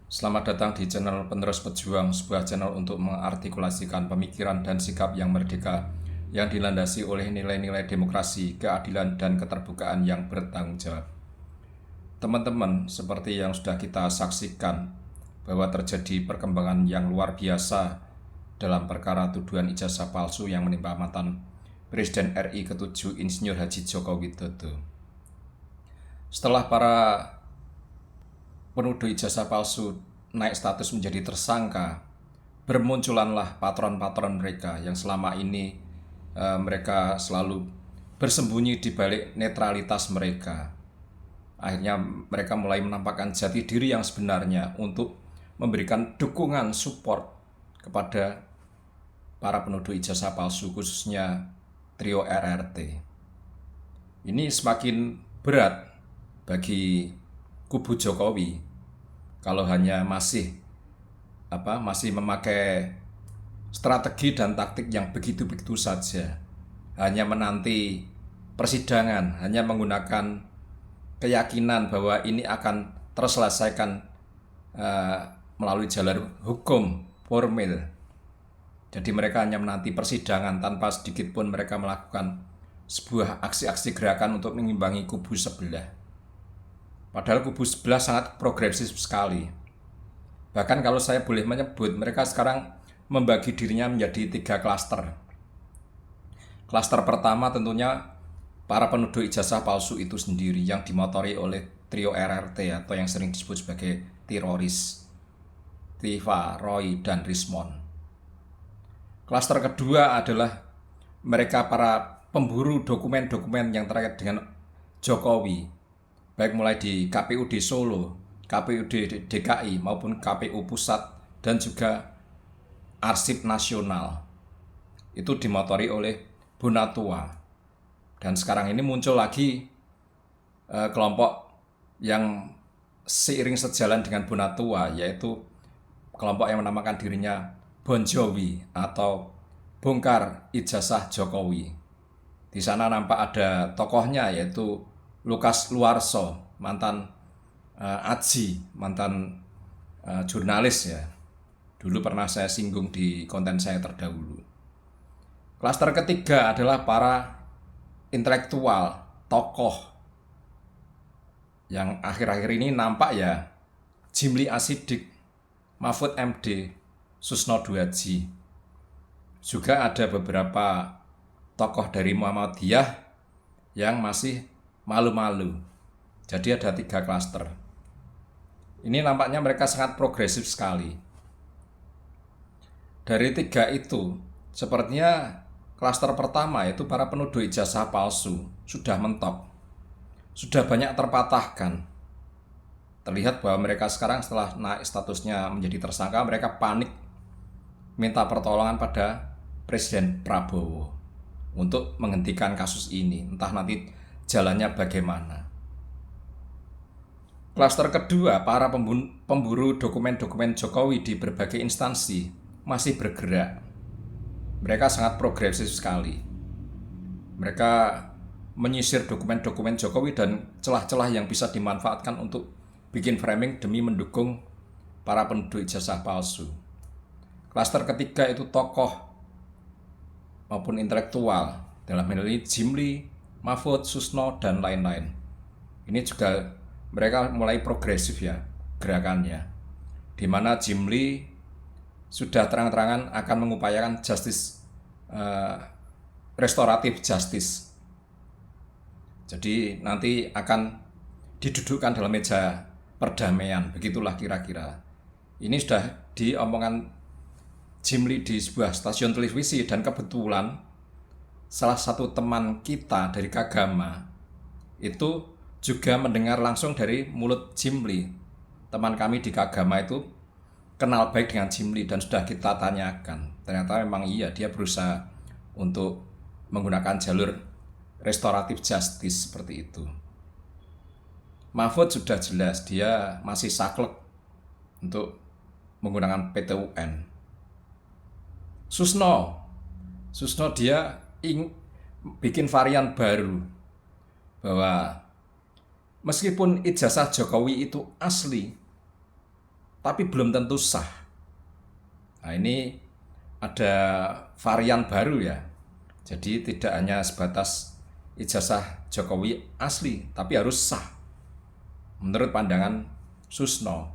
Selamat datang di channel Penerus Pejuang, sebuah channel untuk mengartikulasikan pemikiran dan sikap yang merdeka, yang dilandasi oleh nilai-nilai demokrasi, keadilan, dan keterbukaan yang bertanggung jawab. Teman-teman, seperti yang sudah kita saksikan, bahwa terjadi perkembangan yang luar biasa dalam perkara tuduhan ijazah palsu yang menimpa mantan Presiden RI ke-7 Insinyur Haji Joko Widodo. Setelah para penuduh ijazah palsu naik status menjadi tersangka, bermunculanlah patron-patron mereka yang selama ini mereka selalu bersembunyi di balik netralitas mereka. Akhirnya mereka mulai menampakkan jati diri yang sebenarnya untuk memberikan dukungan support kepada para penuduh ijazah palsu, khususnya trio RRT. Ini semakin berat bagi kubu Jokowi kalau hanya masih memakai strategi dan taktik yang begitu-begitu saja, hanya menanti persidangan, hanya menggunakan keyakinan bahwa ini akan terselesaikan melalui jalur hukum formil. Jadi mereka hanya menanti persidangan tanpa sedikit pun mereka melakukan sebuah aksi-aksi gerakan untuk mengimbangi kubu sebelah. Padahal kubu sebelah sangat progresif sekali. Bahkan kalau saya boleh menyebut, mereka sekarang membagi dirinya menjadi 3 klaster. Klaster pertama tentunya para penuduh ijazah palsu itu sendiri yang dimotori oleh trio RRT atau yang sering disebut sebagai teroris, Tiva, Roy, dan Rismon. Klaster kedua adalah mereka para pemburu dokumen-dokumen yang terkait dengan Jokowi, baik mulai di KPUD Solo, KPUD DKI maupun KPU Pusat dan juga Arsip Nasional. Itu dimotori oleh Bonatua. Dan sekarang ini muncul lagi kelompok yang seiring sejalan dengan Bonatua, yaitu kelompok yang menamakan dirinya Bon Jovi atau Bongkar Ijazah Jokowi. Di sana nampak ada tokohnya, yaitu Lukas Luarso, mantan Aji, mantan jurnalis ya. Dulu pernah saya singgung di konten saya terdahulu. Klaster ketiga adalah para intelektual, tokoh yang akhir-akhir ini nampak ya, Jimli Asidik, Mahfud MD, Susno Duaji. Juga ada beberapa tokoh dari Muhammadiyah yang masih malu-malu. Jadi ada 3 klaster. Ini nampaknya mereka sangat progresif sekali. Dari 3 itu, sepertinya klaster pertama yaitu para penuduh ijazah palsu sudah mentok. Sudah banyak terpatahkan. Terlihat bahwa mereka sekarang setelah naik statusnya menjadi tersangka, mereka panik minta pertolongan pada Presiden Prabowo untuk menghentikan kasus ini, entah nanti jalannya bagaimana. Klaster kedua, para pemburu dokumen-dokumen Jokowi di berbagai instansi masih bergerak. Mereka sangat progresif sekali. Mereka menyisir dokumen-dokumen Jokowi dan celah-celah yang bisa dimanfaatkan untuk bikin framing demi mendukung para penuduh ijazah palsu. Klaster ketiga itu tokoh maupun intelektual, dalam hal ini Jimli, Mahfud, Susno, dan lain-lain. Ini juga mereka mulai progresif ya gerakannya, di mana Jimli sudah terang-terangan akan mengupayakan justice, restoratif justice. Jadi nanti akan didudukkan dalam meja perdamaian, begitulah kira-kira. Ini sudah diomongan Jimli di sebuah stasiun televisi, dan kebetulan salah satu teman kita dari Kagama itu juga mendengar langsung dari mulut Jimli. Teman kami di Kagama itu kenal baik dengan Jimli dan sudah kita tanyakan. Ternyata memang iya, dia berusaha untuk menggunakan jalur restoratif justice seperti itu. Mahfud sudah jelas dia masih saklek untuk menggunakan PT UN. Susno dia bikin varian baru bahwa meskipun ijazah Jokowi itu asli, tapi belum tentu sah. Nah, ini ada varian baru ya. Jadi tidak hanya sebatas ijazah Jokowi asli, tapi harus sah. Menurut pandangan Susno,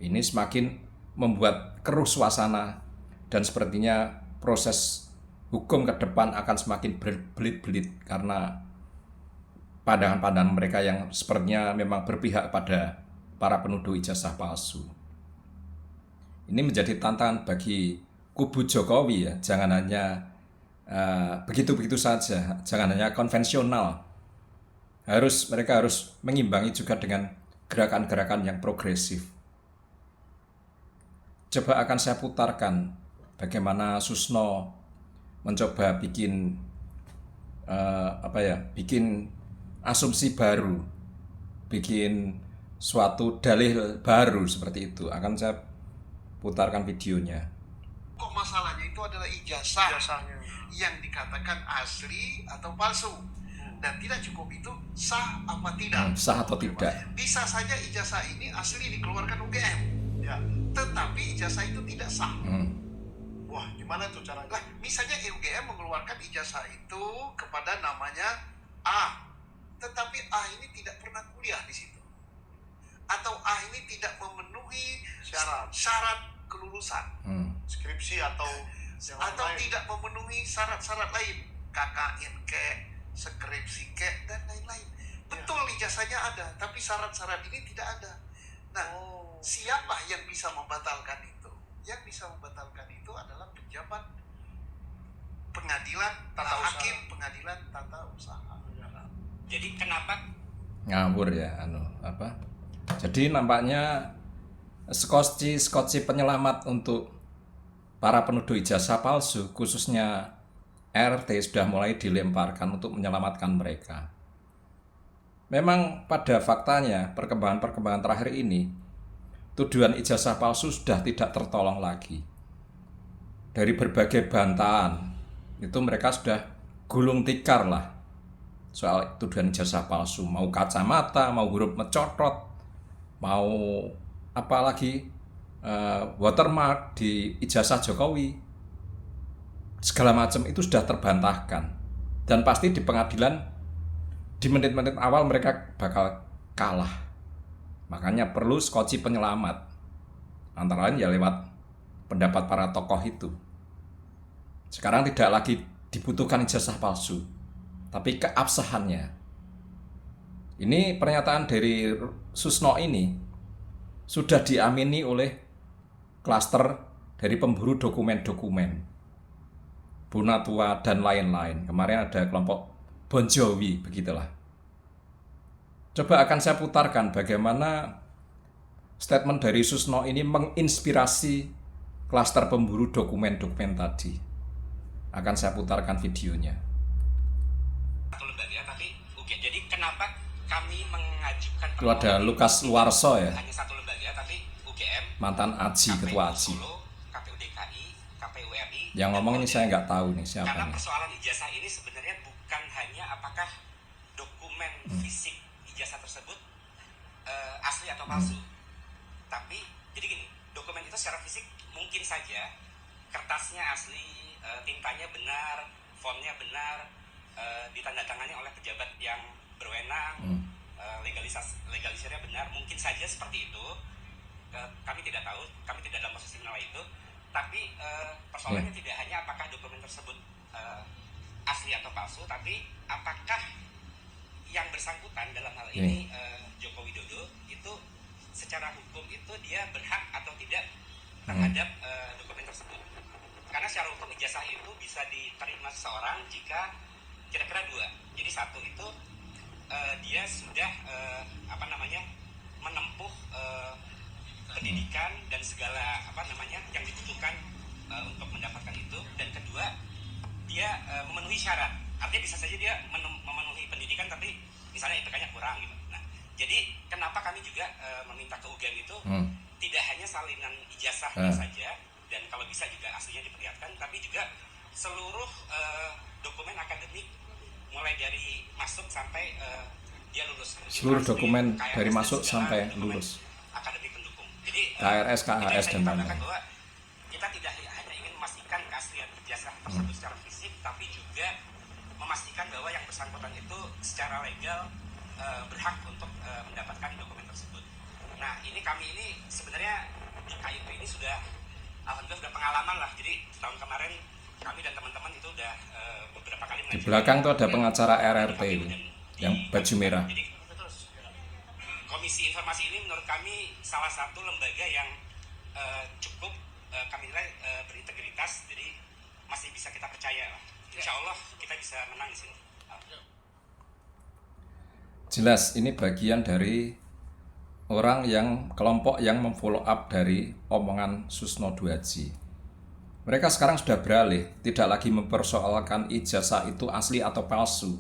ini semakin membuat keruh suasana dan sepertinya proses hukum ke depan akan semakin berbelit-belit karena pandangan-pandangan mereka yang sepertinya memang berpihak pada para penuduh ijazah palsu. Ini menjadi tantangan bagi kubu Jokowi ya, jangan hanya begitu-begitu saja, jangan hanya konvensional. Mereka harus mengimbangi juga dengan gerakan-gerakan yang progresif. Coba akan saya putarkan bagaimana Susno mencoba bikin bikin asumsi baru, bikin suatu dalih baru seperti itu. Akan saya putarkan videonya. Kok masalahnya itu adalah ijazahnya yang dikatakan asli atau palsu, dan tidak cukup itu sah apa tidak. Sah atau tidak. Bisa saja ijazah ini asli dikeluarkan UGM, ya, tetapi ijazah itu tidak sah. Wah, gimana tuh cara? Lah, misalnya UGM mengeluarkan ijazah itu kepada namanya A, tetapi A ini tidak pernah kuliah di situ, atau A ini tidak memenuhi syarat kelulusan, skripsi atau tidak memenuhi syarat-syarat lain, KKN skripsi dan lain-lain. Betul, ijazahnya ada, tapi syarat-syarat ini tidak ada. Nah, siapa yang bisa membatalkan itu? Yang bisa membatalkan itu adalah pejabat pengadilan, hakim pengadilan tata usaha. Jadi kenapa ngawur ya Jadi nampaknya skoci penyelamat untuk para penuduh ijazah palsu, khususnya RT, sudah mulai dilemparkan untuk menyelamatkan mereka. Memang pada faktanya perkembangan terakhir ini, tuduhan ijazah palsu sudah tidak tertolong lagi. Dari berbagai bantahan itu mereka sudah gulung tikar lah soal tuduhan ijazah palsu, mau kacamata, mau huruf mencotot, mau apalagi watermark di ijazah Jokowi, segala macam itu sudah terbantahkan, dan pasti di pengadilan di menit-menit awal mereka bakal kalah. Makanya perlu skoci penyelamat, antara lain ya lewat pendapat para tokoh itu. Sekarang tidak lagi dibutuhkan ijazah palsu, tapi keabsahannya. Ini pernyataan dari Susno ini sudah diamini oleh klaster dari pemburu dokumen-dokumen, Bunatua dan lain-lain. Kemarin ada kelompok Bon Jovi, begitulah. Coba akan saya putarkan bagaimana statement dari Susno ini menginspirasi klaster pemburu dokumen-dokumen tadi. Akan saya putarkan videonya. satu lembaga tapi jadi kenapa kami mengajukan Itu ada Lukas Luarso ya, hanya satu lembaga tapi UGM, mantan AJI, ketua AJI. Solo, KPU DKI, KPU RI. Yang ngomong ini saya nggak tahu nih siapa Karena nih. persoalan ijazah ini sebenarnya bukan hanya apakah dokumen fisik ijazah tersebut asli atau palsu. Tapi jadi gini, dokumen itu secara fisik mungkin saja kertasnya asli, tintanya benar, fontnya benar, ditandatangani oleh pejabat yang berwenang, legalisirnya benar, mungkin saja seperti itu. Kami tidak tahu, kami tidak dalam posisi menilai itu. Tapi persoalannya tidak hanya apakah dokumen tersebut asli atau palsu, tapi apakah yang bersangkutan dalam hal ini Joko Widodo itu secara hukum itu dia berhak atau tidak terhadap dokumen tersebut. Karena secara hukum ijazah itu bisa diterima seseorang jika kira-kira dua. Jadi satu itu dia sudah menempuh pendidikan dan segala yang dibutuhkan untuk mendapatkan itu, dan kedua dia memenuhi syarat. Artinya bisa saja dia memenuhi pendidikan tapi misalnya IPK-nya kurang gitu. Nah, jadi kenapa kami juga meminta ke UGM itu tidak hanya salinan ijazahnya saja, dan kalau bisa juga aslinya diperlihatkan, tapi juga seluruh dokumen akademik mulai dari masuk sampai dia lulus. Seluruh dokumen dari masuk sampai lulus. Akademik pendukung. Jadi KRS, KHS, dan katakan lain-lain. bahwa kita tidak hanya ingin memastikan keaslian ijazah tersebut secara fisik, tapi juga memastikan bahwa yang bersangkutan itu secara legal berhak untuk mendapatkan dokumen tersebut. Nah, kami ini sebenarnya di KIP ini sudah alhamdulillah sudah pengalaman lah. Jadi tahun kemarin kami dan teman-teman itu udah beberapa kali Di belakang tuh ada pengacara RRT itu, yang baju merah. Jadi Komisi Informasi ini menurut kami salah satu lembaga yang cukup kami nilai berintegritas, jadi masih bisa kita percaya. Insya Allah kita bisa menang di sini. Jelas ini bagian dari orang yang kelompok yang memfollow up dari omongan Susno Duaji. Mereka sekarang sudah beralih, tidak lagi mempersoalkan ijazah itu asli atau palsu.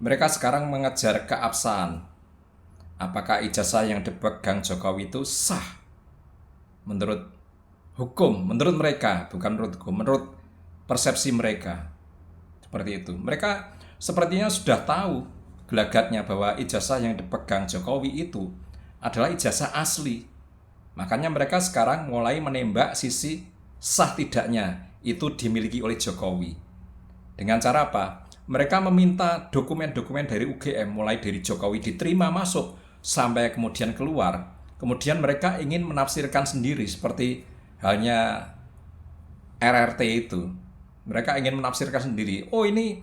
Mereka sekarang mengejar keabsahan. Apakah ijazah yang dipegang Jokowi itu sah? Menurut hukum, menurut mereka, bukan menurut hukum, menurut persepsi mereka. Seperti itu. Mereka sepertinya sudah tahu gelagatnya bahwa ijazah yang dipegang Jokowi itu adalah ijazah asli. Makanya mereka sekarang mulai menembak sisi sah tidaknya itu dimiliki oleh Jokowi. Dengan cara apa? Mereka meminta dokumen-dokumen dari UGM mulai dari Jokowi diterima masuk sampai kemudian keluar. Kemudian mereka ingin menafsirkan sendiri seperti halnya RRT itu. Mereka ingin menafsirkan sendiri. Oh, ini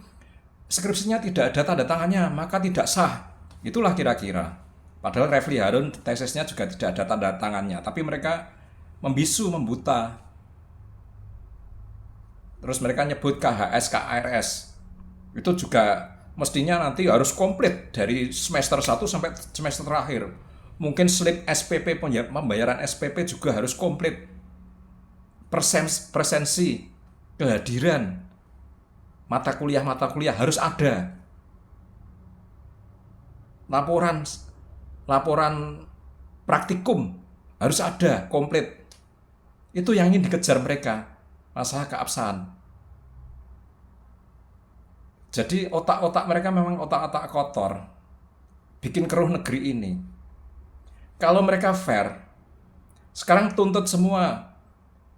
skripsinya tidak ada tanda tangannya, maka tidak sah. Itulah kira-kira. Padahal Refli Harun tesisnya juga tidak ada tanda tangannya, tapi mereka membisu, membuta. Terus mereka nyebut KHS, KRS. Itu juga mestinya nanti harus komplit dari semester 1 sampai semester terakhir. Mungkin slip SPP, pembayaran SPP juga harus komplit. Presensi, kehadiran, mata kuliah harus ada. Laporan praktikum harus ada, komplit. Itu yang ingin dikejar mereka, masalah keabsahan. Jadi otak-otak mereka memang otak-otak kotor, bikin keruh negeri ini. Kalau mereka fair, sekarang tuntut semua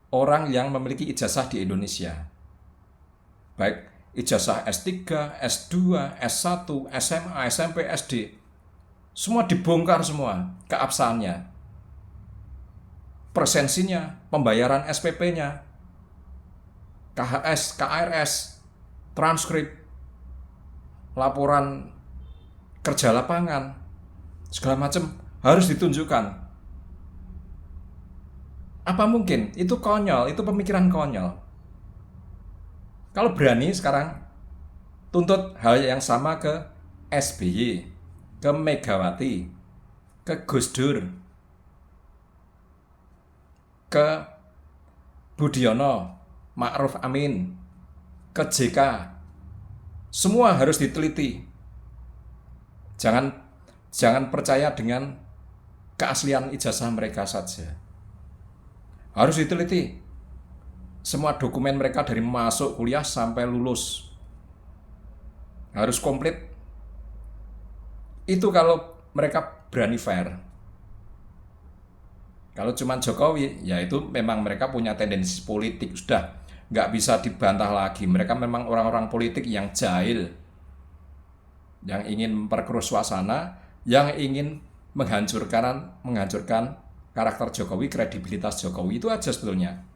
orang yang memiliki ijazah di Indonesia. Baik ijazah S3, S2, S1, SMA, SMP, SD. Semua dibongkar semua keabsahannya. Presensinya, pembayaran SPP-nya, KHS, KRS, transkrip, laporan kerja lapangan, segala macam harus ditunjukkan. Apa mungkin? Itu konyol, itu pemikiran konyol. Kalau berani sekarang tuntut hal yang sama ke SBY, ke Megawati, ke Gus Dur, ke Budiono, Ma'ruf Amin, ke JK, semua harus diteliti. Jangan percaya dengan keaslian ijazah mereka saja. Harus diteliti. Semua dokumen mereka dari masuk kuliah sampai lulus. Harus komplit. Itu kalau mereka berani fair. Kalau cuma Jokowi, ya itu memang mereka punya tendensi politik. Sudah nggak bisa dibantah lagi. Mereka memang orang-orang politik yang jahil. Yang ingin memperkeruh suasana, yang ingin menghancurkan karakter Jokowi, kredibilitas Jokowi. Itu aja sebetulnya.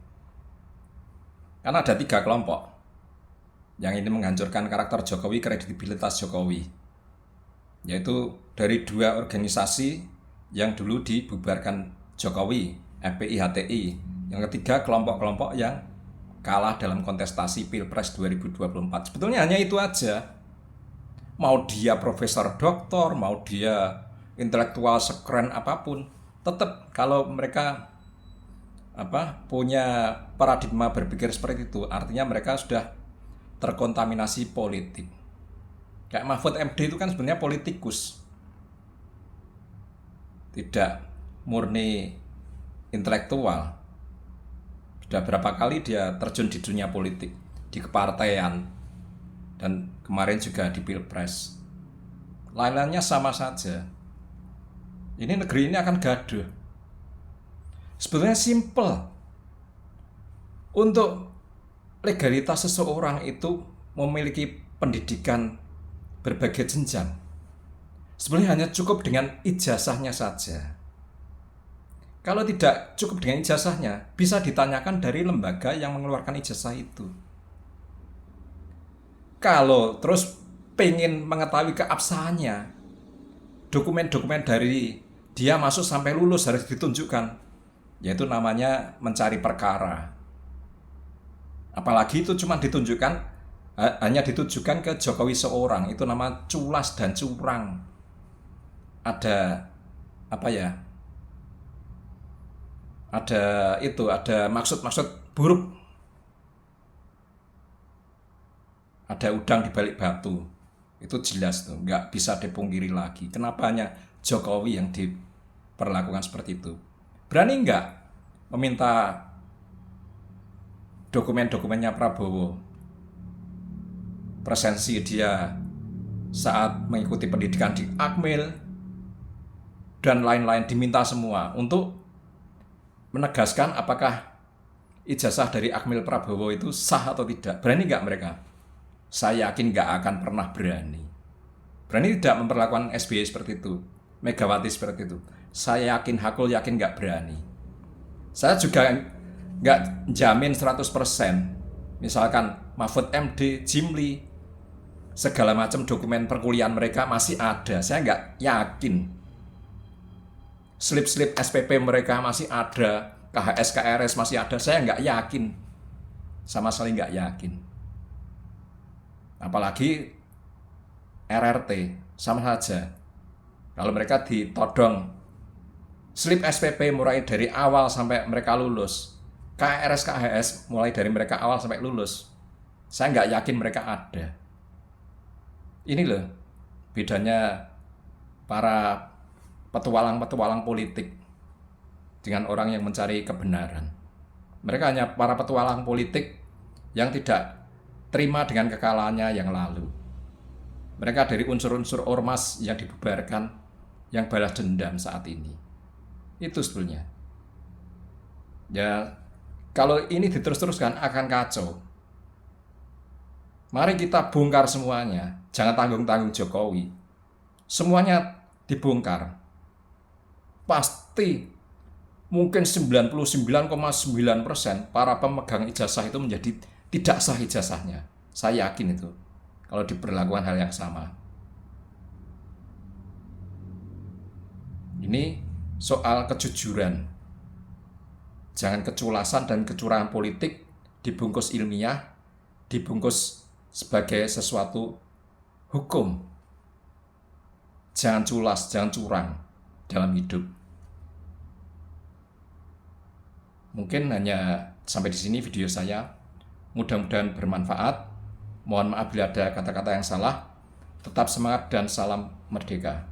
Karena ada 3 kelompok yang ingin menghancurkan karakter Jokowi, kredibilitas Jokowi. Yaitu dari 2 organisasi yang dulu dibubarkan Jokowi, FPI, HTI. Yang ketiga, kelompok-kelompok yang kalah dalam kontestasi Pilpres 2024. Sebetulnya hanya itu aja. Mau dia profesor doktor, mau dia intelektual sekeren apapun, tetap kalau mereka punya paradigma berpikir seperti itu, artinya mereka sudah terkontaminasi politik. Kayak Mahfud MD itu kan sebenarnya politikus, tidak murni intelektual. Sudah berapa kali dia terjun di dunia politik, di kepartaian, dan kemarin juga di Pilpres. Lain-lainnya sama saja. Ini negeri ini akan gaduh. Sebetulnya simple. Untuk legalitas seseorang itu memiliki pendidikan berbagai jenjang. Sebenarnya hanya cukup dengan ijazahnya saja. Kalau tidak cukup dengan ijazahnya, bisa ditanyakan dari lembaga yang mengeluarkan ijazah itu. Kalau terus pengen mengetahui keabsahannya, dokumen-dokumen dari dia masuk sampai lulus harus ditunjukkan, yaitu namanya mencari perkara. Apalagi itu cuma ditunjukkan, hanya ditujukan ke Jokowi seorang, itu nama culas dan curang. Ada maksud-maksud buruk, ada udang di balik batu, itu jelas tuh, nggak bisa dipungkiri lagi. Kenapa hanya Jokowi yang diperlakukan seperti itu? Berani nggak meminta dokumen-dokumennya Prabowo, presensi dia saat mengikuti pendidikan di Akmil dan lain-lain, diminta semua untuk menegaskan apakah ijazah dari Akmil Prabowo itu sah atau tidak. Berani nggak mereka? Saya yakin nggak akan pernah berani. Berani tidak memperlakukan SBY seperti itu, Megawati seperti itu. Saya yakin, Hakul yakin nggak berani. Saya juga nggak jamin 100%. Misalkan Mahfud MD, Jimli, segala macam dokumen perkuliahan mereka masih ada. Saya nggak yakin. Slip-slip SPP mereka masih ada, KHS, KRS masih ada. Saya nggak yakin, sama sekali nggak yakin. Apalagi RRT, sama saja. Kalau mereka ditodong slip SPP mulai dari awal sampai mereka lulus, KRS, KHS mulai dari mereka awal sampai lulus, saya nggak yakin mereka ada. Ini loh bedanya para petualang-petualang politik dengan orang yang mencari kebenaran. Mereka hanya para petualang politik yang tidak terima dengan kekalahannya yang lalu. Mereka dari unsur-unsur ormas yang dibubarkan, yang balas dendam saat ini. Itu sebetulnya. Ya, kalau ini diterus-teruskan akan kacau. Mari kita bongkar semuanya. Jangan tanggung-tanggung Jokowi. Semuanya dibongkar. Pasti mungkin 99,9% para pemegang ijazah itu menjadi tidak sah ijazahnya. Saya yakin itu kalau diperlakukan hal yang sama. Ini soal kejujuran. Jangan keculasan dan kecurangan politik dibungkus ilmiah, dibungkus sebagai sesuatu hukum. Jangan culas, jangan curang dalam hidup. Mungkin hanya sampai di sini video saya. Mudah-mudahan bermanfaat. Mohon maaf bila ada kata-kata yang salah. Tetap semangat dan salam merdeka.